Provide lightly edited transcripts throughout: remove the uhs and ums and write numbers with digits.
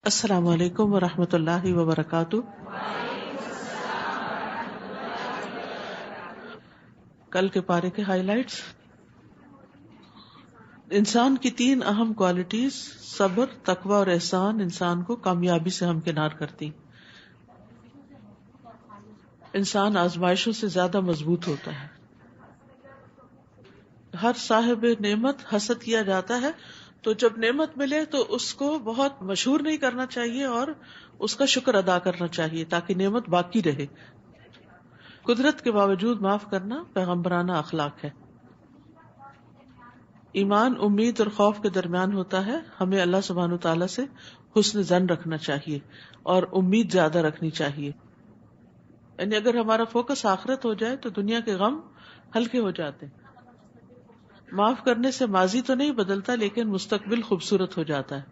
السلام علیکم ورحمۃ اللہ وبرکاتہ۔ کل کے پارے کے ہائی لائٹس: انسان کی تین اہم کوالٹیز صبر، تقوی اور احسان انسان کو کامیابی سے ہمکنار کرتی۔ انسان آزمائشوں سے زیادہ مضبوط ہوتا ہے۔ ہر صاحب نعمت حسد کیا جاتا ہے، تو جب نعمت ملے تو اس کو بہت مشہور نہیں کرنا چاہیے اور اس کا شکر ادا کرنا چاہیے تاکہ نعمت باقی رہے۔ قدرت کے باوجود معاف کرنا پیغمبرانہ اخلاق ہے۔ ایمان امید اور خوف کے درمیان ہوتا ہے۔ ہمیں اللہ سبحانہ وتعالیٰ سے حسن ظن رکھنا چاہیے اور امید زیادہ رکھنی چاہیے۔ یعنی اگر ہمارا فوکس آخرت ہو جائے تو دنیا کے غم ہلکے ہو جاتے ہیں۔ معاف کرنے سے ماضی تو نہیں بدلتا لیکن مستقبل خوبصورت ہو جاتا ہے۔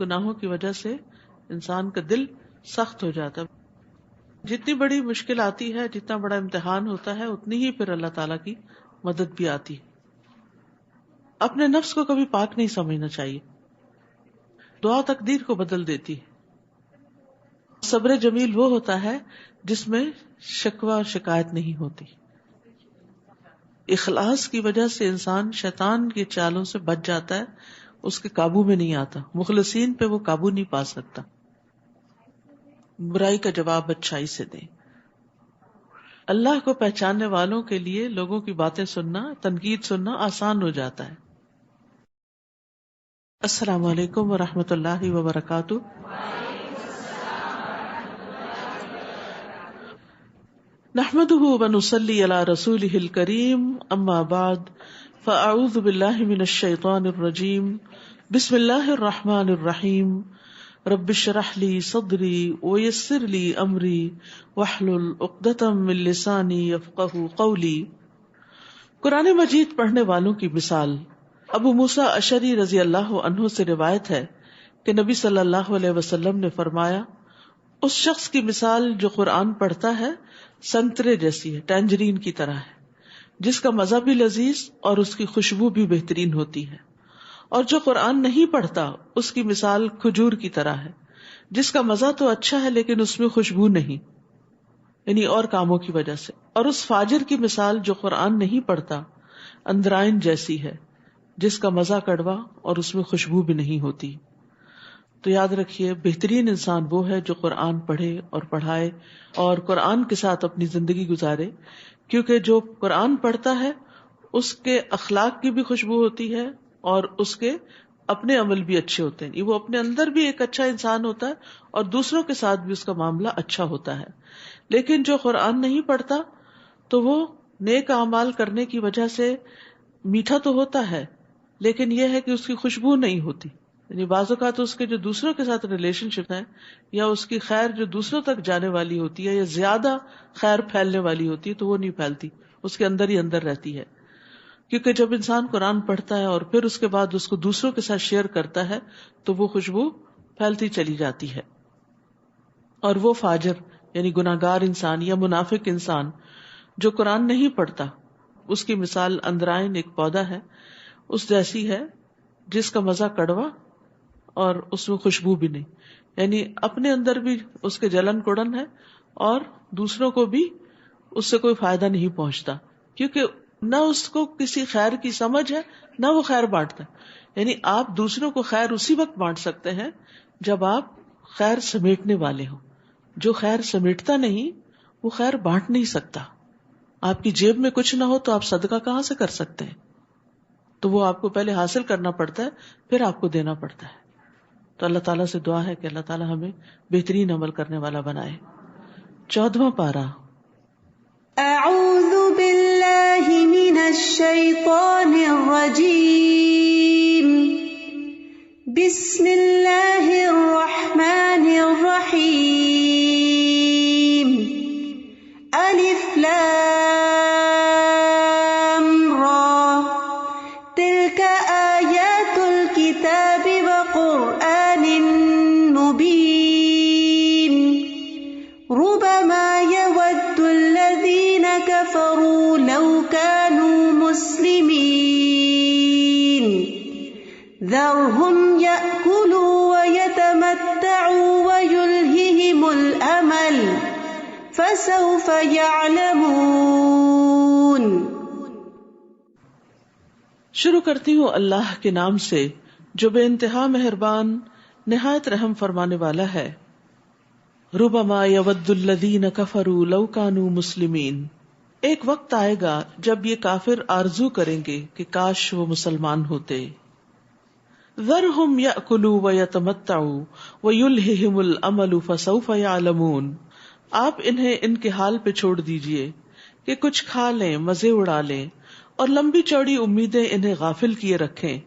گناہوں کی وجہ سے انسان کا دل سخت ہو جاتا ہے۔ جتنی بڑی مشکل آتی ہے، جتنا بڑا امتحان ہوتا ہے، اتنی ہی پھر اللہ تعالیٰ کی مدد بھی آتی ہے۔ اپنے نفس کو کبھی پاک نہیں سمجھنا چاہیے۔ دعا تقدیر کو بدل دیتی ہے۔ صبر جمیل وہ ہوتا ہے جس میں شکوہ اور شکایت نہیں ہوتی۔ اخلاص کی وجہ سے انسان شیطان کی چالوں سے بچ جاتا ہے، اس کے قابو میں نہیں آتا۔ مخلصین پہ وہ قابو نہیں پا سکتا۔ برائی کا جواب اچھائی سے دیں۔ اللہ کو پہچاننے والوں کے لیے لوگوں کی باتیں سننا، تنقید سننا آسان ہو جاتا ہے۔ السلام علیکم ورحمۃ اللہ وبرکاتہ۔ نحمده ونصلي على رسوله الكريم، اما بعد فاعوذ باللہ من الشیطان الرجیم، بسم اللہ الرحمن الرحیم، رب اشرح لي صدری ويسر لي امری واحلل عقدۃ من لسانی یفقہوا قولی۔ قرآن مجید پڑھنے والوں کی مثال۔ ابو موسیٰ اشعری رضی اللہ عنہ سے روایت ہے کہ نبی صلی اللہ علیہ وسلم نے فرمایا، اس شخص کی مثال جو قرآن پڑھتا ہے سنترے جیسی ہے، ٹینجرین کی طرح ہے، جس کا مزہ بھی لذیذ اور اس کی خوشبو بھی بہترین ہوتی ہے۔ اور جو قرآن نہیں پڑھتا اس کی مثال کھجور کی طرح ہے، جس کا مزہ تو اچھا ہے لیکن اس میں خوشبو نہیں، یعنی اور کاموں کی وجہ سے۔ اور اس فاجر کی مثال جو قرآن نہیں پڑھتا اندرائن جیسی ہے، جس کا مزہ کڑوا اور اس میں خوشبو بھی نہیں ہوتی۔ تو یاد رکھیے، بہترین انسان وہ ہے جو قرآن پڑھے اور پڑھائے اور قرآن کے ساتھ اپنی زندگی گزارے، کیونکہ جو قرآن پڑھتا ہے اس کے اخلاق کی بھی خوشبو ہوتی ہے اور اس کے اپنے عمل بھی اچھے ہوتے ہیں۔ وہ اپنے اندر بھی ایک اچھا انسان ہوتا ہے اور دوسروں کے ساتھ بھی اس کا معاملہ اچھا ہوتا ہے۔ لیکن جو قرآن نہیں پڑھتا تو وہ نیک اعمال کرنے کی وجہ سے میٹھا تو ہوتا ہے لیکن یہ ہے کہ اس کی خوشبو نہیں ہوتی۔ یعنی بعض اوقات اس کے جو دوسروں کے ساتھ ریلیشن شپ ہے یا اس کی خیر جو دوسروں تک جانے والی ہوتی ہے یا زیادہ خیر پھیلنے والی ہوتی ہے تو وہ نہیں پھیلتی، اس کے اندر ہی اندر رہتی ہے۔ کیونکہ جب انسان قرآن پڑھتا ہے اور پھر اس کے بعد اس کو دوسروں کے ساتھ شیئر کرتا ہے تو وہ خوشبو پھیلتی چلی جاتی ہے۔ اور وہ فاجر یعنی گناہگار انسان یا منافق انسان جو قرآن نہیں پڑھتا، اس کی مثال اندرائن ایک پودا ہے اس جیسی ہے جس کا مزہ کڑوا اور اس میں خوشبو بھی نہیں، یعنی اپنے اندر بھی اس کے جلن کڑن ہے اور دوسروں کو بھی اس سے کوئی فائدہ نہیں پہنچتا، کیونکہ نہ اس کو کسی خیر کی سمجھ ہے نہ وہ خیر بانٹتا ہے۔ یعنی آپ دوسروں کو خیر اسی وقت بانٹ سکتے ہیں جب آپ خیر سمیٹنے والے ہوں۔ جو خیر سمیٹتا نہیں وہ خیر بانٹ نہیں سکتا۔ آپ کی جیب میں کچھ نہ ہو تو آپ صدقہ کہاں سے کر سکتے ہیں؟ تو وہ آپ کو پہلے حاصل کرنا پڑتا ہے پھر آپ کو دینا پڑتا ہے۔ تو اللہ تعالیٰ سے دعا ہے کہ اللہ تعالیٰ ہمیں بہترین عمل کرنے والا بنائے۔ 14واں پارہ۔ اعوذ باللہ من الشیطان الرجیم، بسم اللہ الرحمن الرحیم، الف لام را، تلک آیات الکتاب وقرآن مبین، ربما يود الذین کفروا لو كانوا مسلمین، ذرهم يأكلوا فسوف يعلمون. شروع کرتی ہوں اللہ کے نام سے جو بے انتہا مہربان نہایت رحم فرمانے والا ہے. ربما یود الذین کفروا لو کانوا مسلمین. ایک وقت آئے گا جب یہ کافر آرزو کریں گے کہ کاش وہ مسلمان ہوتے. ذرہم یأکلوا ویتمتعوا ویلہہم الامل فسوف یعلمون. آپ انہیں ان کے حال پہ چھوڑ دیجئے کہ کچھ کھا لیں، مزے اڑا لیں اور لمبی چوڑی امیدیں انہیں غافل کیے رکھیں،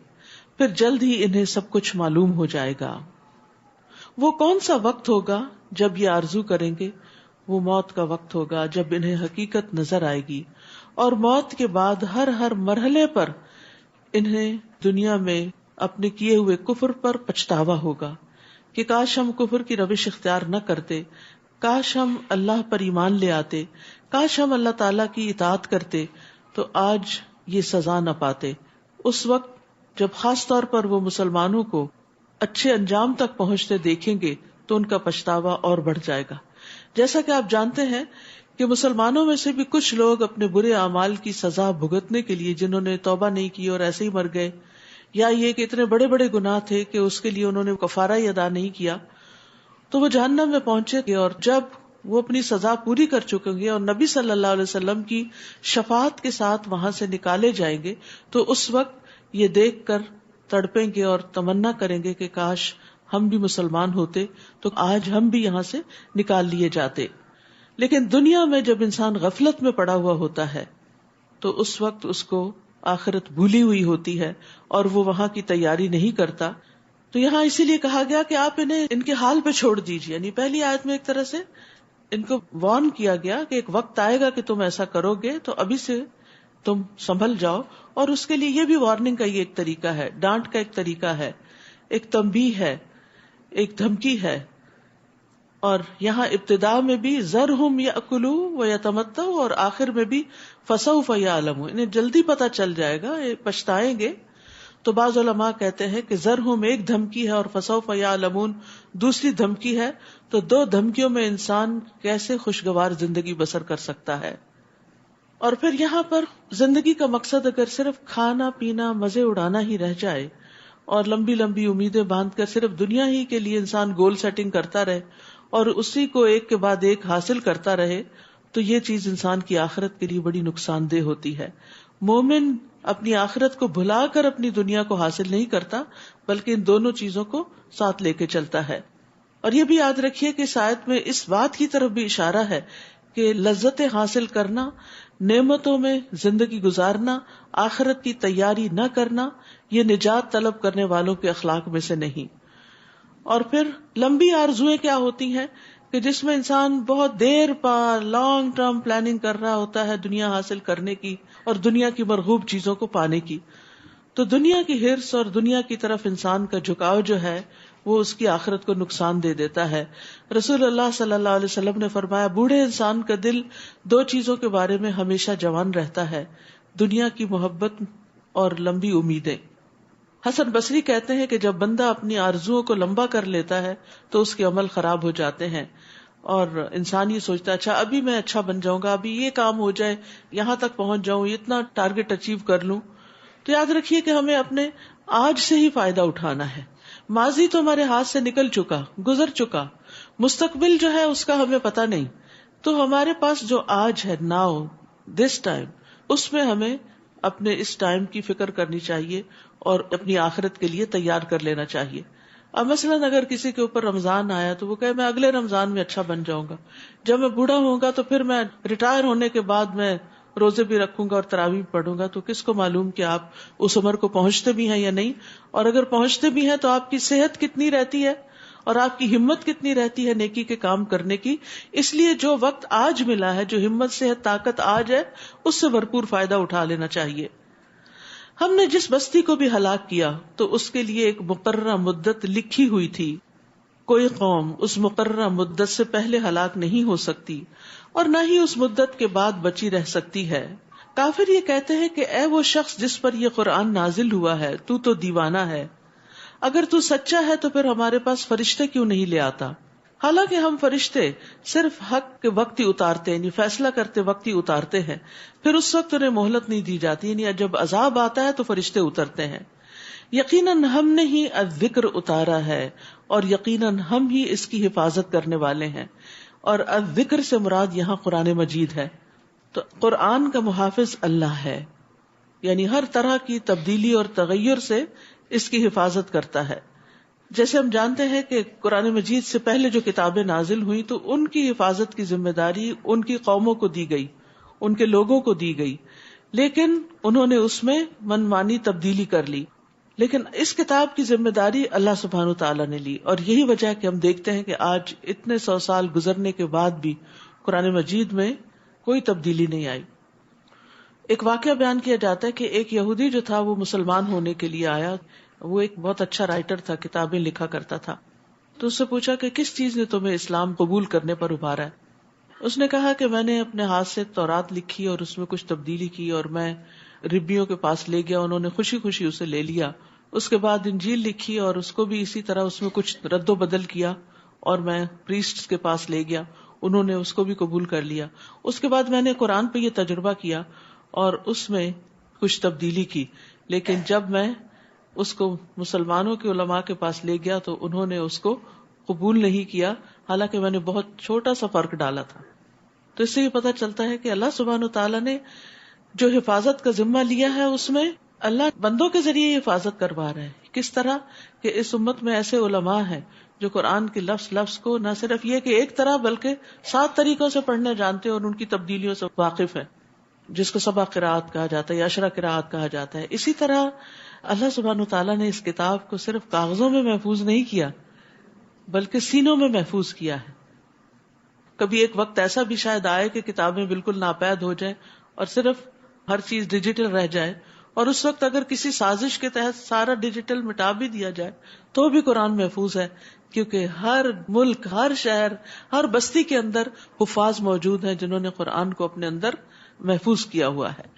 پھر جلد ہی انہیں سب کچھ معلوم ہو جائے گا. وہ کون سا وقت ہوگا جب یہ آرزو کریں گے؟ وہ موت کا وقت ہوگا جب انہیں حقیقت نظر آئے گی اور موت کے بعد ہر مرحلے پر انہیں دنیا میں اپنے کیے ہوئے کفر پر پچھتاوا ہوگا کہ کاش ہم کفر کی روش اختیار نہ کرتے، کاش ہم اللہ پر ایمان لے آتے، کاش ہم اللہ تعالیٰ کی اطاعت کرتے تو آج یہ سزا نہ پاتے. اس وقت جب خاص طور پر وہ مسلمانوں کو اچھے انجام تک پہنچتے دیکھیں گے تو ان کا پچھتاوا اور بڑھ جائے گا. جیسا کہ آپ جانتے ہیں کہ مسلمانوں میں سے بھی کچھ لوگ اپنے برے اعمال کی سزا بھگتنے کے لیے جنہوں نے توبہ نہیں کی اور ایسے ہی مر گئے، یا یہ کہ اتنے بڑے بڑے گناہ تھے کہ اس کے لیے انہوں نے کفارہ ہی ادا نہیں کیا، تو وہ جہنم میں پہنچے گے. اور جب وہ اپنی سزا پوری کر چکیں گے اور نبی صلی اللہ علیہ وسلم کی شفاعت کے ساتھ وہاں سے نکالے جائیں گے تو اس وقت یہ دیکھ کر تڑپیں گے اور تمنا کریں گے کہ کاش ہم بھی مسلمان ہوتے تو آج ہم بھی یہاں سے نکال لیے جاتے. لیکن دنیا میں جب انسان غفلت میں پڑا ہوا ہوتا ہے تو اس وقت اس کو آخرت بھولی ہوئی ہوتی ہے اور وہ وہاں کی تیاری نہیں کرتا. تو یہاں اسی لیے کہا گیا کہ آپ انہیں ان کے حال پہ چھوڑ دیجیے. یعنی پہلی آیت میں ایک طرح سے ان کو وارن کیا گیا کہ ایک وقت آئے گا کہ تم ایسا کرو گے تو ابھی سے تم سنبھل جاؤ. اور اس کے لیے یہ بھی وارننگ کا یہ ایک طریقہ ہے، ڈانٹ کا ایک طریقہ ہے، ایک تنبیہ ہے، ایک دھمکی ہے. اور یہاں ابتدا میں بھی ذرہم یأکلوا ویتمتعوا اور آخر میں بھی فسوف یعلمون، انہیں جلدی پتہ چل جائے گا، یہ پچھتائیں گے. تو بعض علماء کہتے ہیں کہ ذرہم ایک دھمکی ہے اور فسوف یعلمون دوسری دھمکی ہے. تو دو دھمکیوں میں انسان کیسے خوشگوار زندگی بسر کر سکتا ہے. اور پھر یہاں پر زندگی کا مقصد اگر صرف کھانا پینا مزے اڑانا ہی رہ جائے اور لمبی لمبی امیدیں باندھ کر صرف دنیا ہی کے لیے انسان گول سیٹنگ کرتا رہے اور اسی کو ایک کے بعد ایک حاصل کرتا رہے تو یہ چیز انسان کی آخرت کے لیے بڑی نقصان دہ ہوتی ہے. مومن اپنی آخرت کو بھلا کر اپنی دنیا کو حاصل نہیں کرتا بلکہ ان دونوں چیزوں کو ساتھ لے کے چلتا ہے. اور یہ بھی یاد رکھیے کہ اس آیت میں اس بات کی طرف بھی اشارہ ہے کہ لذتیں حاصل کرنا، نعمتوں میں زندگی گزارنا، آخرت کی تیاری نہ کرنا، یہ نجات طلب کرنے والوں کے اخلاق میں سے نہیں. اور پھر لمبی آرزویں کیا ہوتی ہیں کہ جس میں انسان بہت دیر پا لانگ ٹرم پلاننگ کر رہا ہوتا ہے دنیا حاصل کرنے کی اور دنیا کی مرغوب چیزوں کو پانے کی. تو دنیا کی ہرس اور دنیا کی طرف انسان کا جھکاؤ جو ہے وہ اس کی آخرت کو نقصان دے دیتا ہے. رسول اللہ صلی اللہ علیہ وسلم نے فرمایا بوڑھے انسان کا دل دو چیزوں کے بارے میں ہمیشہ جوان رہتا ہے، دنیا کی محبت اور لمبی امیدیں. حسن بصری کہتے ہیں کہ جب بندہ اپنی آرزوؤں کو لمبا کر لیتا ہے تو اس کے عمل خراب ہو جاتے ہیں اور انسان یہ سوچتا ہے اچھا ابھی میں اچھا بن جاؤں گا، ابھی یہ کام ہو جائے، یہاں تک پہنچ جاؤں، اتنا ٹارگٹ اچیو کر لوں. تو یاد رکھیے کہ ہمیں اپنے آج سے ہی فائدہ اٹھانا ہے. ماضی تو ہمارے ہاتھ سے نکل چکا، گزر چکا، مستقبل جو ہے اس کا ہمیں پتہ نہیں. تو ہمارے پاس جو آج ہے، ناؤ دس ٹائم، اس میں ہمیں اپنے اس ٹائم کی فکر کرنی چاہیے اور اپنی آخرت کے لیے تیار کر لینا چاہیے. اب مثلاً اگر کسی کے اوپر رمضان آیا تو وہ کہے میں اگلے رمضان میں اچھا بن جاؤں گا، جب میں بوڑھا ہوں گا تو پھر میں ریٹائر ہونے کے بعد میں روزے بھی رکھوں گا اور تراویح پڑھوں گا. تو کس کو معلوم کہ آپ اس عمر کو پہنچتے بھی ہیں یا نہیں، اور اگر پہنچتے بھی ہیں تو آپ کی صحت کتنی رہتی ہے اور آپ کی ہمت کتنی رہتی ہے نیکی کے کام کرنے کی. اس لیے جو وقت آج ملا ہے، جو ہمت صحت طاقت آج ہے، اس سے بھرپور فائدہ اٹھا لینا چاہیے. ہم نے جس بستی کو بھی ہلاک کیا تو اس کے لیے ایک مقررہ مدت لکھی ہوئی تھی. کوئی قوم اس مقررہ مدت سے پہلے ہلاک نہیں ہو سکتی اور نہ ہی اس مدت کے بعد بچی رہ سکتی ہے. کافر یہ کہتے ہیں کہ اے وہ شخص جس پر یہ قرآن نازل ہوا ہے تو دیوانہ ہے، اگر تو سچا ہے تو پھر ہمارے پاس فرشتے کیوں نہیں لے آتا. حالانکہ ہم فرشتے صرف حق کے وقت ہی اتارتے ہیں، یعنی فیصلہ کرتے وقت ہی اتارتے ہیں، پھر اس وقت انہیں مہلت نہیں دی جاتی، یعنی جب عذاب آتا ہے تو فرشتے اترتے ہیں۔ یقیناً ہم نے ہی الذکر اتارا ہے اور یقیناً ہم ہی اس کی حفاظت کرنے والے ہیں، اور الذکر سے مراد یہاں قرآن مجید ہے۔ تو قرآن کا محافظ اللہ ہے، یعنی ہر طرح کی تبدیلی اور تغیر سے اس کی حفاظت کرتا ہے۔ جیسے ہم جانتے ہیں کہ قرآن مجید سے پہلے جو کتابیں نازل ہوئی تو ان کی حفاظت کی ذمہ داری ان کی قوموں کو دی گئی، ان کے لوگوں کو دی گئی، لیکن انہوں نے اس میں من مانی تبدیلی کر لی۔ لیکن اس کتاب کی ذمہ داری اللہ سبحانہ تعالیٰ نے لی، اور یہی وجہ ہے کہ ہم دیکھتے ہیں کہ آج اتنے 100 سال گزرنے کے بعد بھی قرآن مجید میں کوئی تبدیلی نہیں آئی۔ ایک واقعہ بیان کیا جاتا ہے کہ ایک یہودی جو تھا وہ مسلمان ہونے کے لیے آیا، وہ ایک بہت اچھا رائٹر تھا، کتابیں لکھا کرتا تھا، تو اس سے پوچھا کہ کس چیز نے تمہیں اسلام قبول کرنے پر ابھارا ہے؟ اس نے کہا کہ میں نے اپنے ہاتھ سے تورات لکھی اور اس میں کچھ تبدیلی کی، اور میں ربیوں کے پاس لے گیا، انہوں نے خوشی خوشی اسے لے لیا۔ اس کے بعد انجیل لکھی اور اس کو بھی اسی طرح اس میں کچھ رد و بدل کیا، اور میں پریسٹ کے پاس لے گیا، انہوں نے اس کو بھی قبول کر لیا۔ اس کے بعد میں نے قرآن پہ یہ تجربہ کیا اور اس میں کچھ تبدیلی کی، لیکن جب میں اس کو مسلمانوں کے علماء کے پاس لے گیا تو انہوں نے اس کو قبول نہیں کیا، حالانکہ میں نے بہت چھوٹا سا فرق ڈالا تھا۔ تو اس سے یہ پتہ چلتا ہے کہ اللہ سبحانہ تعالیٰ نے جو حفاظت کا ذمہ لیا ہے اس میں اللہ بندوں کے ذریعے حفاظت کروا رہے ہیں۔ کس طرح کہ اس امت میں ایسے علماء ہیں جو قرآن کے لفظ کو نہ صرف یہ کہ ایک طرح بلکہ 7 طریقوں سے پڑھنا جانتے ہیں اور ان کی تبدیلیوں سے واقف ہیں، جس کو سبع قراءت کہا جاتا ہے یا 10 قراءت کہا جاتا ہے۔ اسی طرح اللہ سبحانہ تعالیٰ نے اس کتاب کو صرف کاغذوں میں محفوظ نہیں کیا بلکہ سینوں میں محفوظ کیا ہے۔ کبھی ایک وقت ایسا بھی شاید آئے کہ کتابیں بالکل ناپید ہو جائیں اور صرف ہر چیز ڈیجیٹل رہ جائے، اور اس وقت اگر کسی سازش کے تحت سارا ڈیجیٹل مٹا بھی دیا جائے تو بھی قرآن محفوظ ہے، کیونکہ ہر ملک، ہر شہر، ہر بستی کے اندر حفاظ موجود ہیں جنہوں نے قرآن کو اپنے اندر محفوظ کیا ہوا ہے۔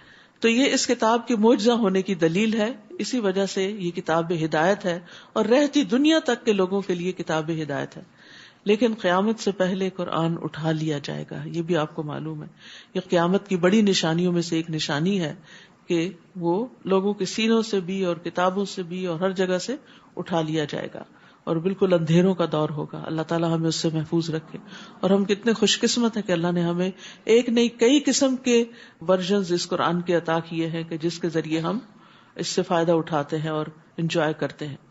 تو یہ اس کتاب کی معجزہ ہونے کی دلیل ہے، اسی وجہ سے یہ کتاب ہدایت ہے اور رہتی دنیا تک کے لوگوں کے لیے کتاب ہدایت ہے۔ لیکن قیامت سے پہلے قرآن اٹھا لیا جائے گا، یہ بھی آپ کو معلوم ہے۔ یہ قیامت کی بڑی نشانیوں میں سے ایک نشانی ہے کہ وہ لوگوں کے سینوں سے بھی اور کتابوں سے بھی اور ہر جگہ سے اٹھا لیا جائے گا، اور بالکل اندھیروں کا دور ہوگا۔ اللہ تعالیٰ ہمیں اس سے محفوظ رکھے، اور ہم کتنے خوش قسمت ہیں کہ اللہ نے ہمیں ایک نہیں کئی قسم کے ورژنز اس قرآن کے عطا کیے ہیں کہ جس کے ذریعے ہم اس سے فائدہ اٹھاتے ہیں اور انجوائے کرتے ہیں۔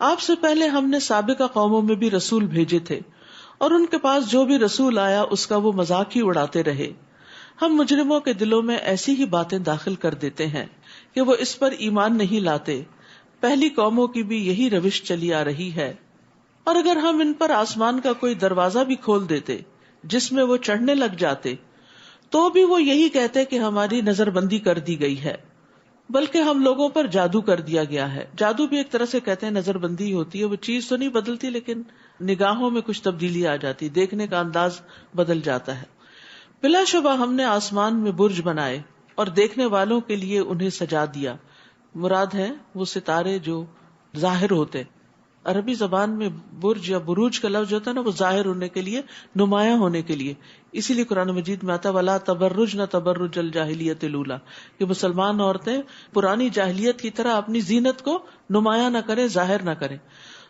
آپ سے پہلے ہم نے سابقہ قوموں میں بھی رسول بھیجے تھے، اور ان کے پاس جو بھی رسول آیا اس کا وہ مذاق ہی اڑاتے رہے۔ ہم مجرموں کے دلوں میں ایسی ہی باتیں داخل کر دیتے ہیں کہ وہ اس پر ایمان نہیں لاتے۔ پہلی قوموں کی بھی یہی روش چلی آ رہی ہے، اور اگر ہم ان پر آسمان کا کوئی دروازہ بھی کھول دیتے جس میں وہ چڑھنے لگ جاتے تو بھی وہ یہی کہتے کہ ہماری نظر بندی کر دی گئی ہے، بلکہ ہم لوگوں پر جادو کر دیا گیا ہے۔ جادو بھی ایک طرح سے کہتے ہیں نظر بندی ہوتی ہے، وہ چیز تو نہیں بدلتی لیکن نگاہوں میں کچھ تبدیلی آ جاتی، دیکھنے کا انداز بدل جاتا ہے۔ بلا شبہ ہم نے آسمان میں برج بنائے اور دیکھنے والوں کے لیے انہیں سجا دیا۔ مراد ہے وہ ستارے جو ظاہر ہوتے۔ عربی زبان میں برج یا بروج کا لفظ ہوتا ہے نا، وہ ظاہر ہونے کے لیے، نمایاں ہونے کے لیے، اسی لیے قرآن مجید میں آتا ولا تبرجن تبرج الجاہلیت الاولی، کہ مسلمان عورتیں پرانی جاہلیت کی طرح اپنی زینت کو نمایاں نہ کریں، ظاہر نہ کریں۔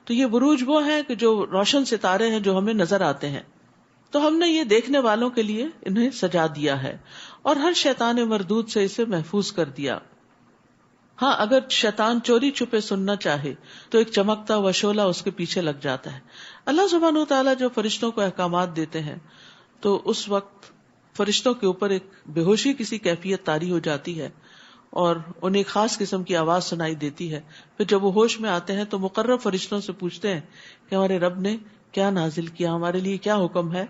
تو یہ بروج وہ ہیں کہ جو روشن ستارے ہیں جو ہمیں نظر آتے ہیں، تو ہم نے یہ دیکھنے والوں کے لیے انہیں سجا دیا ہے، اور ہر شیطان مردود سے اسے محفوظ کر دیا۔ ہاں، اگر شیطان چوری چھپے سننا چاہے تو ایک چمکتا ہوا شعلہ اس کے پیچھے لگ جاتا ہے۔ اللہ سبحانہ و تعالیٰ جو فرشتوں کو احکامات دیتے ہیں تو اس وقت فرشتوں کے اوپر ایک بے ہوشی کسی کیفیت طاری ہو جاتی ہے اور انہیں ایک خاص قسم کی آواز سنائی دیتی ہے۔ پھر جب وہ ہوش میں آتے ہیں تو مقرب فرشتوں سے پوچھتے ہیں کہ ہمارے رب نے کیا نازل کیا، ہمارے لیے کیا حکم ہے،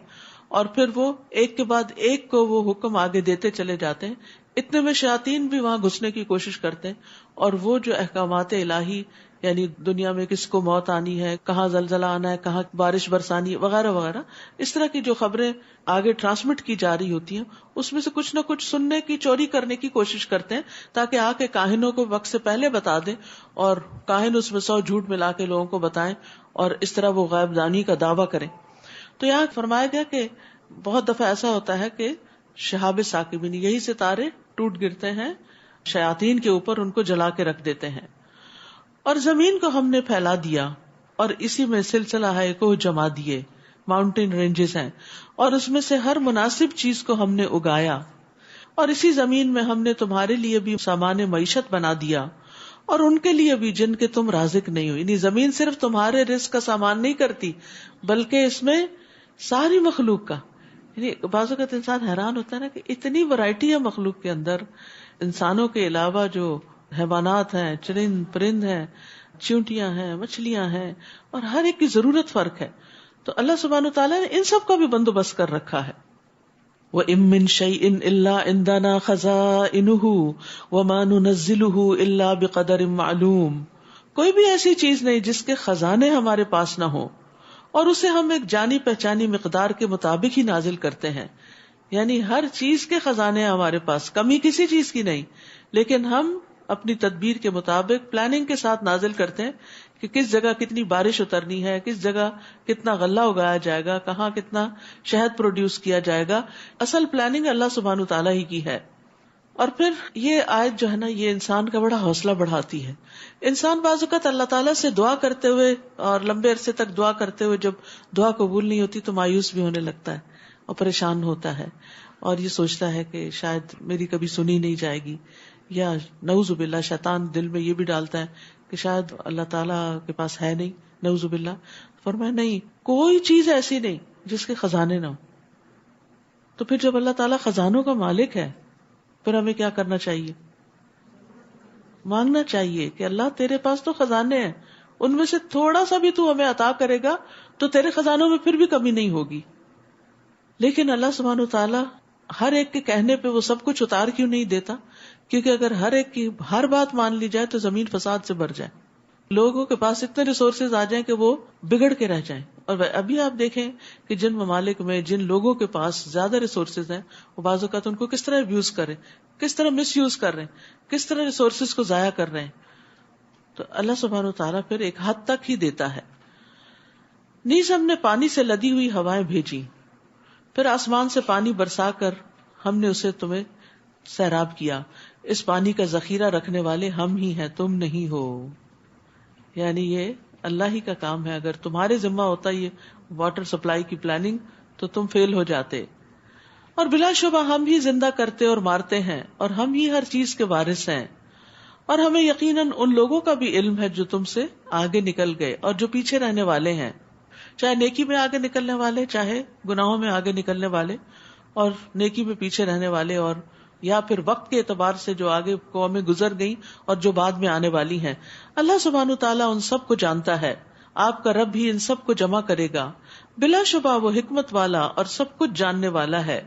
اور پھر وہ ایک کے بعد ایک کو وہ حکم آگے دیتے چلے جاتے ہیں۔ اتنے میں شیاطین بھی وہاں گھسنے کی کوشش کرتے ہیں، اور وہ جو احکامات الہی، یعنی دنیا میں کس کو موت آنی ہے، کہاں زلزلہ آنا ہے، کہاں بارش برسانی وغیرہ وغیرہ، اس طرح کی جو خبریں آگے ٹرانسمٹ کی جا رہی ہوتی ہیں، اس میں سے کچھ نہ کچھ سننے کی، چوری کرنے کی کوشش کرتے ہیں تاکہ آ کے کاہنوں کو وقت سے پہلے بتا دیں، اور کاہن اس میں 100 جھوٹ ملا کے لوگوں کو بتائیں، اور اس طرح وہ غیب دانی کا دعویٰ کریں۔ تو یہاں فرمایا گیا کہ بہت دفعہ ایسا ہوتا ہے کہ شہاب ثاقبین، یہی ستارے ٹوٹ گرتے ہیں شیاطین کے اوپر، ان کو جلا کے رکھ دیتے ہیں. اور زمین کو ہم نے پھیلا دیا اور اسی میں سلسلہ ہے کو جما دیے، ماؤنٹین رینجز ہیں، اور اس میں سے ہر مناسب چیز کو ہم نے اگایا. اور اسی زمین میں ہم نے تمہارے لیے بھی سامان معیشت بنا دیا اور ان کے لیے بھی جن کے تم رازق نہیں ہو. یعنی زمین صرف تمہارے رزق کا سامان نہیں کرتی بلکہ اس میں ساری مخلوق کا. یعنی بعض اوقات انسان حیران ہوتا ہے نا کہ اتنی ورائٹی ہے مخلوق کے اندر، انسانوں کے علاوہ جو حیوانات ہیں، چرند پرند ہیں، چیونٹیاں ہیں، مچھلیاں ہیں، اور ہر ایک کی ضرورت فرق ہے. تو اللہ سبحانہ وتعالیٰ نے ان سب کا بھی بندوبست کر رکھا ہے. وَإِن مِّن شَيْءٍ إِلَّا عِندَنَا خَزَائِنُهُ وَمَا نُنَزِّلُهُ إِلَّا بِقَدَرٍ مَّعْلُومٍ. کوئی بھی ایسی چیز نہیں جس کے خزانے ہمارے پاس نہ ہو، اور اسے ہم ایک جانی پہچانی مقدار کے مطابق ہی نازل کرتے ہیں. یعنی ہر چیز کے خزانے ہمارے پاس، کمی کسی چیز کی نہیں، لیکن ہم اپنی تدبیر کے مطابق پلاننگ کے ساتھ نازل کرتے ہیں کہ کس جگہ کتنی بارش اترنی ہے، کس جگہ کتنا غلہ اگایا جائے گا، کہاں کتنا شہد پروڈیوس کیا جائے گا. اصل پلاننگ اللہ سبحانہ تعالیٰ ہی کی ہے. اور پھر یہ آیت جو ہے نا، یہ انسان کا بڑا حوصلہ بڑھاتی ہے. انسان بعض اوقات اللہ تعالیٰ سے دعا کرتے ہوئے اور لمبے عرصے تک دعا کرتے ہوئے جب دعا قبول نہیں ہوتی تو مایوس بھی ہونے لگتا ہے اور پریشان ہوتا ہے، اور یہ سوچتا ہے کہ شاید میری کبھی سنی نہیں جائے گی، یا نعوذ باللہ شیطان دل میں یہ بھی ڈالتا ہے کہ شاید اللہ تعالیٰ کے پاس ہے نہیں، نعوذ باللہ. فرمایا نہیں، کوئی چیز ایسی نہیں جس کے خزانے نہ ہو. تو پھر جب اللہ تعالیٰ خزانوں کا مالک ہے، پھر ہمیں کیا کرنا چاہیے؟ مانگنا چاہیے کہ اللہ تیرے پاس تو خزانے ہیں، ان میں سے تھوڑا سا بھی تو ہمیں عطا کرے گا تو تیرے خزانوں میں پھر بھی کمی نہیں ہوگی. لیکن اللہ سبحانہ وتعالیٰ ہر ایک کے کہنے پہ وہ سب کچھ اتار کیوں نہیں دیتا؟ کیونکہ اگر ہر ایک کی ہر بات مان لی جائے تو زمین فساد سے بھر جائے، لوگوں کے پاس اتنے ریسورسز آ جائیں کہ وہ بگڑ کے رہ جائیں. اور ابھی آپ دیکھیں کہ جن ممالک میں جن لوگوں کے پاس زیادہ ریسورسز ہیں، وہ بعض اوقات ان کو کس طرح ابیوز کریں، کس طرح مس یوز کر رہے ہیں، کس طرح ریسورسز کو ضائع کر رہے ہیں. تو اللہ سبحانہ وتعالیٰ پھر ایک حد تک ہی دیتا ہے. نیز ہم نے پانی سے لدی ہوئی ہوائیں بھیجی، پھر آسمان سے پانی برسا کر ہم نے اسے تمہیں سیراب کیا. اس پانی کا ذخیرہ رکھنے والے ہم ہی ہیں، تم نہیں ہو. یعنی یہ اللہ ہی کا کام ہے. اگر تمہارے ذمہ ہوتا یہ واٹر سپلائی کی پلاننگ تو تم فیل ہو جاتے. اور بلا شبہ ہم ہی زندہ کرتے اور مارتے ہیں، اور ہم ہی ہر چیز کے وارث ہیں. اور ہمیں یقیناً ان لوگوں کا بھی علم ہے جو تم سے آگے نکل گئے اور جو پیچھے رہنے والے ہیں، چاہے نیکی میں آگے نکلنے والے، چاہے گناہوں میں آگے نکلنے والے، اور نیکی میں پیچھے رہنے والے، اور یا پھر وقت کے اعتبار سے جو آگے قومیں گزر گئیں اور جو بعد میں آنے والی ہیں. اللہ سبحانہ تعالیٰ ان سب کو جانتا ہے. آپ کا رب بھی ان سب کو جمع کرے گا. بلا شبہ وہ حکمت والا اور سب کچھ جاننے والا ہے.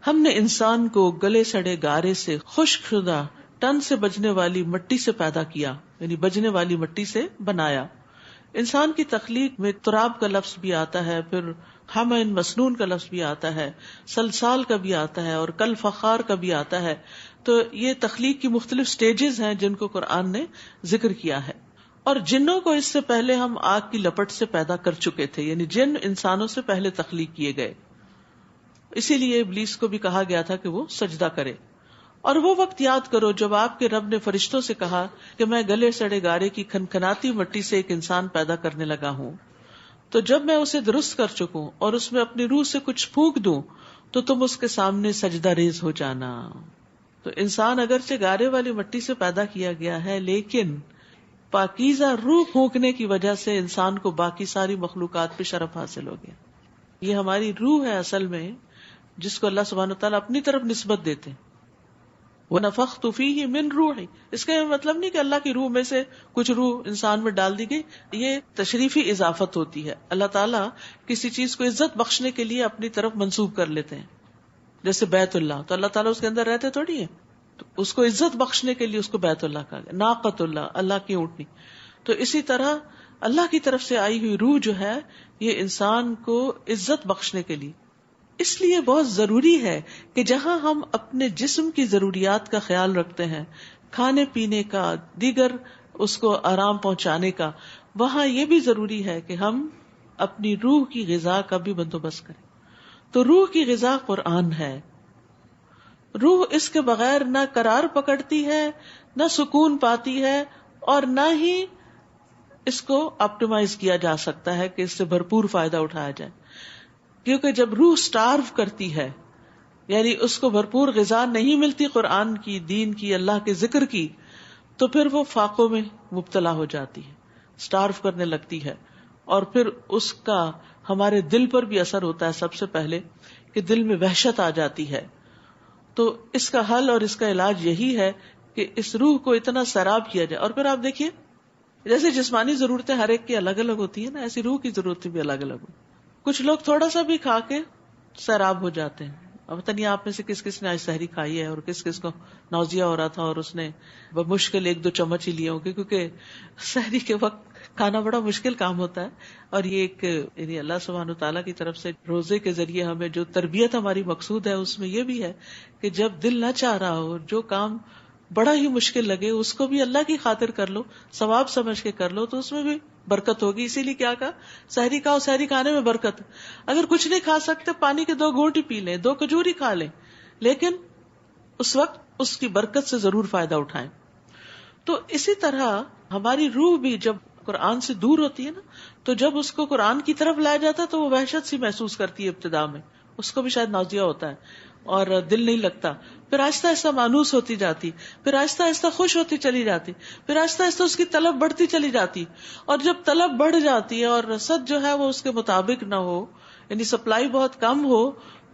ہم نے انسان کو گلے سڑے گارے سے، خشک شدہ ٹن سے بجنے والی مٹی سے پیدا کیا، یعنی بجنے والی مٹی سے بنایا. انسان کی تخلیق میں تراب کا لفظ بھی آتا ہے، پھر حمن مسنون کا لفظ بھی آتا ہے، سلسال کا بھی آتا ہے، اور کل فخار کا بھی آتا ہے. تو یہ تخلیق کی مختلف سٹیجز ہیں جن کو قرآن نے ذکر کیا ہے. اور جنوں کو اس سے پہلے ہم آگ کی لپٹ سے پیدا کر چکے تھے، یعنی جن انسانوں سے پہلے تخلیق کیے گئے. اسی لیے ابلیس کو بھی کہا گیا تھا کہ وہ سجدہ کرے. اور وہ وقت یاد کرو جب آپ کے رب نے فرشتوں سے کہا کہ میں گلے سڑے گارے کی کھنکھناتی مٹی سے ایک انسان پیدا کرنے لگا ہوں، تو جب میں اسے درست کر چکوں اور اس میں اپنی روح سے کچھ پھونک دوں تو تم اس کے سامنے سجدہ ریز ہو جانا. تو انسان اگرچہ گارے والی مٹی سے پیدا کیا گیا ہے، لیکن پاکیزہ روح پھونکنے کی وجہ سے انسان کو باقی ساری مخلوقات پہ شرف حاصل ہو گیا. یہ ہماری روح ہے اصل میں، جس کو اللہ سبحانہ تعالیٰ اپنی طرف نسبت دیتے ہیں. وَنَفَخْتُ فِيهِ مِن رُوحِي. اس کا مطلب نہیں کہ اللہ کی روح میں سے کچھ روح انسان میں ڈال دی گئی، یہ تشریفی اضافت ہوتی ہے. اللہ تعالیٰ کسی چیز کو عزت بخشنے کے لیے اپنی طرف منسوب کر لیتے ہیں. جیسے بیت اللہ، تو اللہ تعالیٰ اس کے اندر رہتے تھوڑی ہے، تو اس کو عزت بخشنے کے لیے اس کو بیت اللہ کہا گیا. ناقۃ اللہ، اللہ کی اونٹنی. تو اسی طرح اللہ کی طرف سے آئی ہوئی روح جو ہے یہ انسان کو عزت بخشنے کے لیے. اس لیے بہت ضروری ہے کہ جہاں ہم اپنے جسم کی ضروریات کا خیال رکھتے ہیں، کھانے پینے کا، دیگر اس کو آرام پہنچانے کا، وہاں یہ بھی ضروری ہے کہ ہم اپنی روح کی غذا کا بھی بندوبست کریں. تو روح کی غذا قرآن ہے. روح اس کے بغیر نہ قرار پکڑتی ہے، نہ سکون پاتی ہے، اور نہ ہی اس کو آپٹیمائز کیا جا سکتا ہے کہ اس سے بھرپور فائدہ اٹھایا جائے. کیونکہ جب روح سٹارو کرتی ہے، یعنی اس کو بھرپور غذا نہیں ملتی قرآن کی، دین کی، اللہ کے ذکر کی، تو پھر وہ فاقوں میں مبتلا ہو جاتی ہے، سٹارو کرنے لگتی ہے. اور پھر اس کا ہمارے دل پر بھی اثر ہوتا ہے. سب سے پہلے کہ دل میں وحشت آ جاتی ہے. تو اس کا حل اور اس کا علاج یہی ہے کہ اس روح کو اتنا سیراب کیا جائے. اور پھر آپ دیکھیے، جیسے جسمانی ضرورتیں ہر ایک کی الگ الگ ہوتی ہیں نا، ایسی روح کی ضرورتیں بھی الگ الگ ہوتی. کچھ لوگ تھوڑا سا بھی کھا کے سیراب ہو جاتے ہیں. اب پتہ نہیں آپ میں سے کس کس نے آج سحری کھائی ہے اور کس کس کو نوزیا ہو رہا تھا اور اس نے بمشکل 1-2 چمچ ہی لیے ہوں گے، کیونکہ سحری کے وقت کھانا بڑا مشکل کام ہوتا ہے. اور یہ ایک یعنی اللہ سبحانہ تعالیٰ کی طرف سے روزے کے ذریعے ہمیں جو تربیت ہماری مقصود ہے، اس میں یہ بھی ہے کہ جب دل نہ چاہ رہا ہو، جو کام بڑا ہی مشکل لگے، اس کو بھی اللہ کی خاطر کر لو، ثواب سمجھ کے کر لو، تو اس میں بھی برکت ہوگی. اسی لیے کیا کہا، سحری کھاؤ، سحری کھانے میں برکت. اگر کچھ نہیں کھا سکتے، پانی کے 2 گھونٹ ہی پی لیں، 2 کھجور ہی کھا لیں، لیکن اس وقت اس کی برکت سے ضرور فائدہ اٹھائیں. تو اسی طرح ہماری روح بھی جب قرآن سے دور ہوتی ہے نا، تو جب اس کو قرآن کی طرف لایا جاتا ہے تو وہ وحشت سی محسوس کرتی ہے. ابتدا میں اس کو بھی شاید نوزیا ہوتا ہے اور دل نہیں لگتا. پھر آہستہ آہستہ مانوس ہوتی جاتی، پھر آہستہ آہستہ خوش ہوتی چلی جاتی، پھر آہستہ آہستہ اس کی طلب بڑھتی چلی جاتی. اور جب طلب بڑھ جاتی ہے اور رسد جو ہے وہ اس کے مطابق نہ ہو، یعنی سپلائی بہت کم ہو،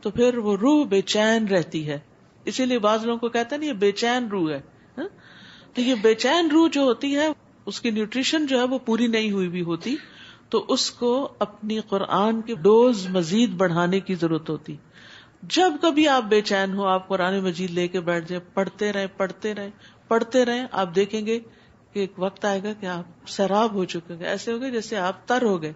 تو پھر وہ روح بے چین رہتی ہے. اسی لیے بعض لوگوں کو کہتے ہیں نا یہ بے چین روح ہے. تو یہ بے چین روح جو ہوتی ہے، اس کی نیوٹریشن جو ہے وہ پوری نہیں ہوئی بھی ہوتی، تو اس کو اپنی قرآن کی ڈوز مزید بڑھانے کی ضرورت ہوتی. جب کبھی آپ بے چین ہو، آپ قرآن مجید لے کے بیٹھ جائیں، پڑھتے رہیں، آپ دیکھیں گے کہ ایک وقت آئے گا کہ آپ سیراب ہو چکے گے، ایسے ہوگے جیسے آپ تر ہو گئے،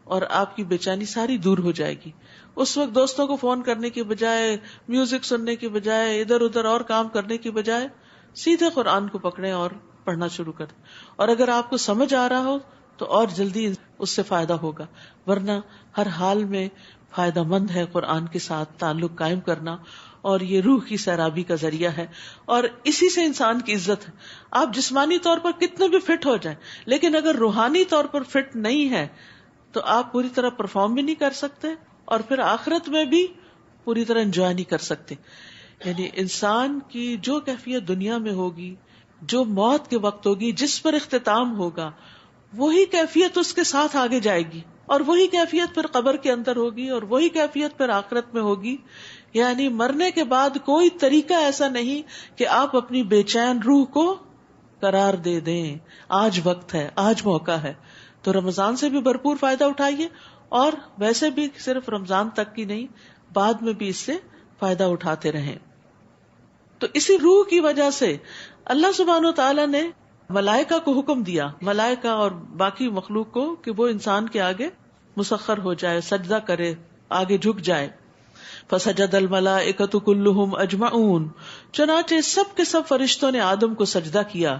اور آپ کی بے چینی ساری دور ہو جائے گی. اس وقت دوستوں کو فون کرنے کی بجائے، میوزک سننے کی بجائے، ادھر ادھر اور کام کرنے کی بجائے سیدھے قرآن کو پکڑیں اور پڑھنا شروع کر دیں. اور اگر آپ کو سمجھ آ رہا ہو تو اور جلدی اس سے فائدہ ہوگا، ورنہ ہر حال میں فائدہ مند ہے قرآن کے ساتھ تعلق قائم کرنا، اور یہ روح کی سیرابی کا ذریعہ ہے. اور اسی سے انسان کی عزت ہے. آپ جسمانی طور پر کتنے بھی فٹ ہو جائیں، لیکن اگر روحانی طور پر فٹ نہیں ہے تو آپ پوری طرح پرفارم بھی نہیں کر سکتے، اور پھر آخرت میں بھی پوری طرح انجوائے نہیں کر سکتے. یعنی انسان کی جو کیفیت دنیا میں ہوگی، جو موت کے وقت ہوگی، جس پر اختتام ہوگا، وہی کیفیت اس کے ساتھ آگے جائے گی، اور وہی کیفیت پھر قبر کے اندر ہوگی، اور وہی کیفیت پھر آخرت میں ہوگی. یعنی مرنے کے بعد کوئی طریقہ ایسا نہیں کہ آپ اپنی بے چین روح کو قرار دے دیں. آج وقت ہے، آج موقع ہے. تو رمضان سے بھی بھرپور فائدہ اٹھائیے، اور ویسے بھی صرف رمضان تک کی نہیں، بعد میں بھی اس سے فائدہ اٹھاتے رہیں. تو اسی روح کی وجہ سے اللہ سبحانہ وتعالی نے ملائکہ کو حکم دیا، ملائکہ اور باقی مخلوق کو، کہ وہ انسان کے آگے مسخر ہو جائے، سجدہ کرے، آگے جھک جائے. فسجد الملائکۃ کلھم اجمعون، چنانچہ سب کے سب فرشتوں نے آدم کو سجدہ کیا،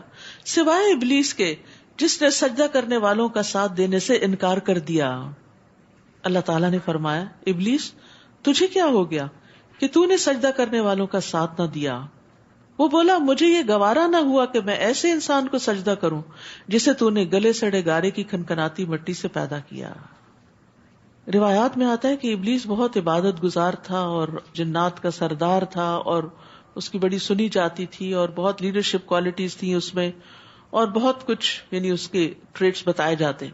سوائے ابلیس کے جس نے سجدہ کرنے والوں کا ساتھ دینے سے انکار کر دیا. اللہ تعالیٰ نے فرمایا، ابلیس تجھے کیا ہو گیا کہ تو نے سجدہ کرنے والوں کا ساتھ نہ دیا؟ وہ بولا، مجھے یہ گوارا نہ ہوا کہ میں ایسے انسان کو سجدہ کروں جسے تو نے گلے سڑے گارے کی کھنکھناتی مٹی سے پیدا کیا. روایات میں آتا ہے کہ ابلیس بہت عبادت گزار تھا اور جنات کا سردار تھا، اور اس کی بڑی سنی جاتی تھی، اور بہت لیڈرشپ کوالٹیز تھیں اس میں، اور بہت کچھ یعنی اس کے ٹریٹس بتائے جاتے.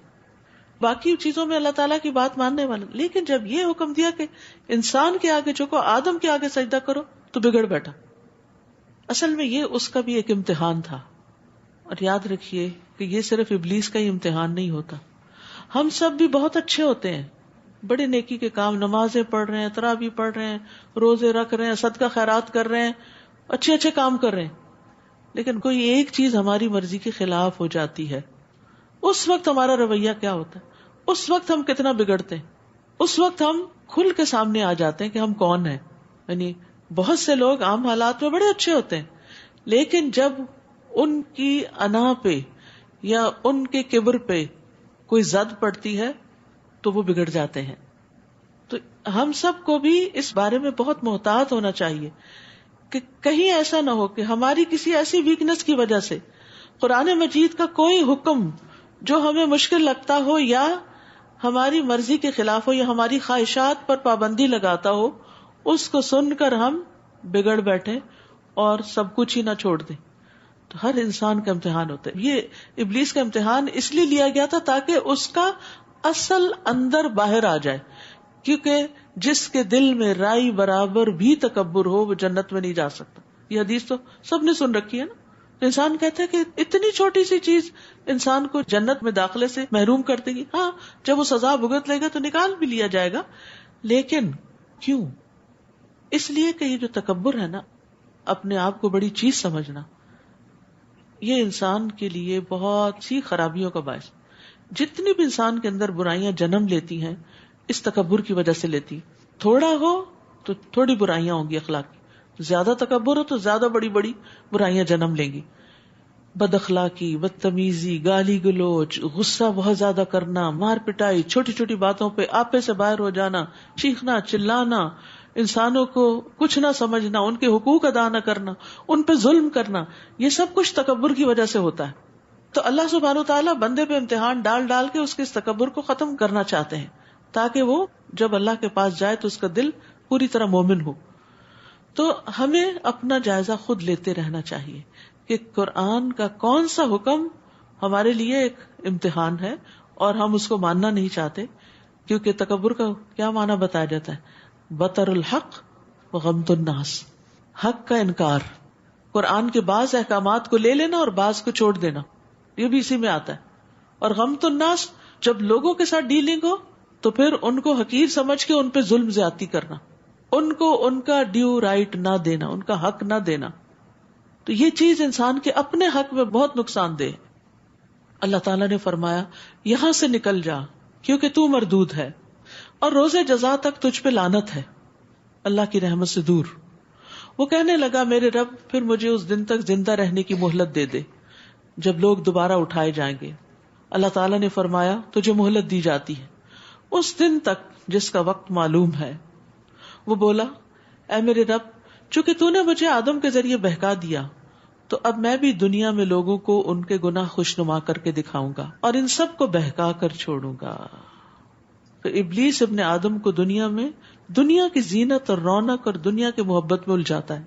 باقی چیزوں میں اللہ تعالیٰ کی بات ماننے والا. لیکن جب یہ حکم دیا کہ انسان کے آگے جھکو، آدم کے آگے سجدہ کرو، تو بگڑ بیٹھا. اصل میں یہ اس کا بھی ایک امتحان تھا. اور یاد رکھیے کہ یہ صرف ابلیس کا ہی امتحان نہیں ہوتا. ہم سب بھی بہت اچھے ہوتے ہیں، بڑے نیکی کے کام، نمازیں پڑھ رہے ہیں، تراویح پڑھ رہے ہیں، روزے رکھ رہے ہیں، صدقہ خیرات کر رہے ہیں، اچھے اچھے کام کر رہے ہیں، لیکن کوئی ایک چیز ہماری مرضی کے خلاف ہو جاتی ہے. اس وقت ہمارا رویہ کیا ہوتا ہے؟ اس وقت ہم کتنا بگڑتے ہیں. اس وقت ہم کھل کے سامنے آ جاتے ہیں کہ ہم کون ہیں. یعنی بہت سے لوگ عام حالات میں بڑے اچھے ہوتے ہیں، لیکن جب ان کی انا پہ یا ان کے کبر پہ کوئی زد پڑتی ہے تو وہ بگڑ جاتے ہیں. تو ہم سب کو بھی اس بارے میں بہت محتاط ہونا چاہیے کہ کہیں ایسا نہ ہو کہ ہماری کسی ایسی ویکنس کی وجہ سے قرآن مجید کا کوئی حکم جو ہمیں مشکل لگتا ہو یا ہماری مرضی کے خلاف ہو یا ہماری خواہشات پر پابندی لگاتا ہو، اس کو سن کر ہم بگڑ بیٹھے اور سب کچھ ہی نہ چھوڑ دیں. تو ہر انسان کا امتحان ہوتا ہے. یہ ابلیس کا امتحان اس لیے لیا گیا تھا تاکہ اس کا اصل اندر باہر آ جائے، کیونکہ جس کے دل میں رائی برابر بھی تکبر ہو وہ جنت میں نہیں جا سکتا. یہ حدیث تو سب نے سن رکھی ہے نا. انسان کہتا ہے کہ اتنی چھوٹی سی چیز انسان کو جنت میں داخلے سے محروم کر دے گی. ہاں، جب وہ سزا بھگت لے گا تو نکال بھی لیا جائے گا، لیکن کیوں؟ اس لیے کہ یہ جو تکبر ہے نا، اپنے آپ کو بڑی چیز سمجھنا، یہ انسان کے لیے بہت سی خرابیوں کا باعث. جتنی بھی انسان کے اندر برائیاں جنم لیتی ہیں اس تکبر کی وجہ سے لیتی. تھوڑا ہو تو تھوڑی برائیاں ہوں گی اخلاقی، زیادہ تکبر ہو تو زیادہ بڑی بڑی برائیاں جنم لیں گی. بد اخلاقی، بدتمیزی، گالی گلوچ، غصہ بہت زیادہ کرنا، مار پٹائی، چھوٹی چھوٹی باتوں پہ آپے سے باہر ہو جانا، چیخنا چلانا، انسانوں کو کچھ نہ سمجھنا، ان کے حقوق ادا نہ کرنا، ان پہ ظلم کرنا، یہ سب کچھ تکبر کی وجہ سے ہوتا ہے. تو اللہ سبحانہ وتعالیٰ بندے پہ امتحان ڈال ڈال کے اس کے اس تکبر کو ختم کرنا چاہتے ہیں تاکہ وہ جب اللہ کے پاس جائے تو اس کا دل پوری طرح مومن ہو. تو ہمیں اپنا جائزہ خود لیتے رہنا چاہیے کہ قرآن کا کون سا حکم ہمارے لیے ایک امتحان ہے اور ہم اس کو ماننا نہیں چاہتے. کیونکہ تکبر کا کیا معنی بتایا جاتا ہے؟ بطر الحق و غمط الناس، حق کا انکار، قرآن کے بعض احکامات کو لے لینا اور بعض کو چھوڑ دینا، یہ بھی اسی میں آتا ہے. اور غمط الناس، جب لوگوں کے ساتھ ڈیلنگ ہو تو پھر ان کو حقیر سمجھ کے ان پہ ظلم زیادتی کرنا، ان کو ان کا ڈیو رائٹ نہ دینا، ان کا حق نہ دینا. تو یہ چیز انسان کے اپنے حق میں بہت نقصان دہ. اللہ تعالیٰ نے فرمایا یہاں سے نکل جا کیونکہ تو مردود ہے اور روز جزا تک تجھ پہ لعنت ہے، اللہ کی رحمت سے دور. وہ کہنے لگا میرے رب پھر مجھے اس دن تک زندہ رہنے کی مہلت دے دے جب لوگ دوبارہ اٹھائے جائیں گے. اللہ تعالیٰ نے فرمایا تجھے مہلت دی جاتی ہے اس دن تک جس کا وقت معلوم ہے. وہ بولا اے میرے رب، چونکہ تو نے مجھے آدم کے ذریعے بہکا دیا تو اب میں بھی دنیا میں لوگوں کو ان کے گناہ خوشنما کر کے دکھاؤں گا اور ان سب کو بہکا کر چھوڑوں گا. تو ابلیس ابن آدم کو دنیا میں دنیا کی زینت اور رونق اور دنیا کی محبت میں الجھاتا ہے.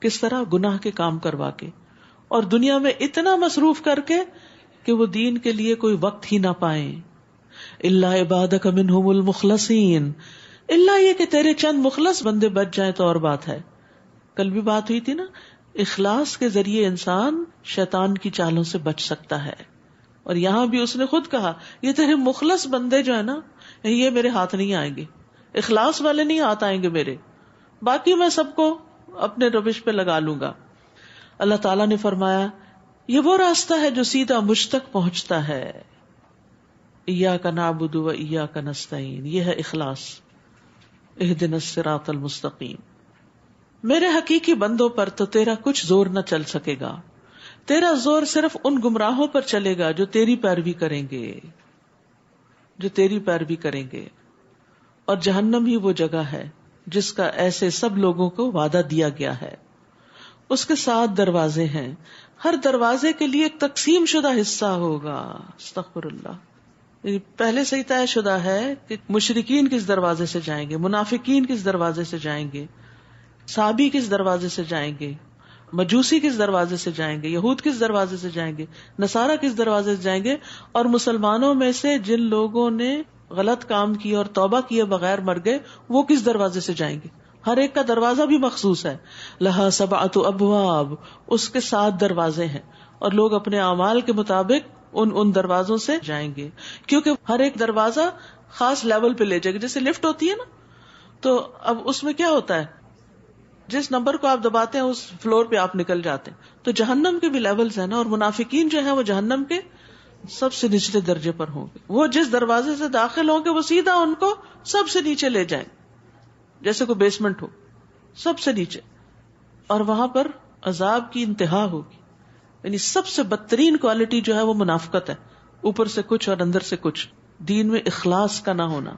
کس طرح؟ گناہ کے کام کروا کے اور دنیا میں اتنا مصروف کر کے کہ وہ دین کے لیے کوئی وقت ہی نہ پائیں. الا عبادک منہم المخلصین، اللہ یہ کہ تیرے چند مخلص بندے بچ جائیں تو اور بات ہے. کل بھی بات ہوئی تھی نا، اخلاص کے ذریعے انسان شیطان کی چالوں سے بچ سکتا ہے. اور یہاں بھی اس نے خود کہا یہ تیرے مخلص بندے جو ہے نا، یہ میرے ہاتھ نہیں آئیں گے، اخلاص والے نہیں ہاتھ آئیں گے میرے، باقی میں سب کو اپنے روش پہ لگا لوں گا. اللہ تعالیٰ نے فرمایا یہ وہ راستہ ہے جو سیدھا مجھ تک پہنچتا ہے. ایاک نعبد و ایاک نستعین، یہ ہے اخلاص. اہدنا الصراط المستقیم. میرے حقیقی بندوں پر تو تیرا کچھ زور نہ چل سکے گا، تیرا زور صرف ان گمراہوں پر چلے گا جو تیری پیروی کریں گے، جو تیری پیروی کریں گے. اور جہنم ہی وہ جگہ ہے جس کا ایسے سب لوگوں کو وعدہ دیا گیا ہے. اس کے 7 دروازے ہیں، ہر دروازے کے لیے ایک تقسیم شدہ حصہ ہوگا. استغفر اللہ. پہلے سے ہی طے شدہ ہے کہ مشرکین کس دروازے سے جائیں گے، منافقین کس دروازے سے جائیں گے، صابی کس دروازے سے جائیں گے، مجوسی کس دروازے سے جائیں گے، یہود کس دروازے سے جائیں گے، نصارہ کس دروازے سے جائیں گے، اور مسلمانوں میں سے جن لوگوں نے غلط کام کیا اور توبہ کیے بغیر مر گئے وہ کس دروازے سے جائیں گے. ہر ایک کا دروازہ بھی مخصوص ہے. لہا 7 ابواب، اس کے 7 دروازے ہیں اور لوگ اپنے اعمال کے مطابق ان دروازوں سے جائیں گے، کیونکہ ہر ایک دروازہ خاص لیول پہ لے جائے گا. جیسے لفٹ ہوتی ہے نا، تو اب اس میں کیا ہوتا ہے، جس نمبر کو آپ دباتے ہیں اس فلور پہ آپ نکل جاتے ہیں. تو جہنم کے بھی لیولز ہیں نا، اور منافقین جو ہیں وہ جہنم کے سب سے نچلے درجے پر ہوں گے. وہ جس دروازے سے داخل ہوں گے وہ سیدھا ان کو سب سے نیچے لے جائیں، جیسے کوئی بیسمنٹ ہو، سب سے نیچے. اور وہاں پر عذاب کی انتہا ہوگی. یعنی سب سے بدترین کوالٹی جو ہے وہ منافقت ہے، اوپر سے کچھ اور اندر سے کچھ. دین میں اخلاص کا نہ ہونا.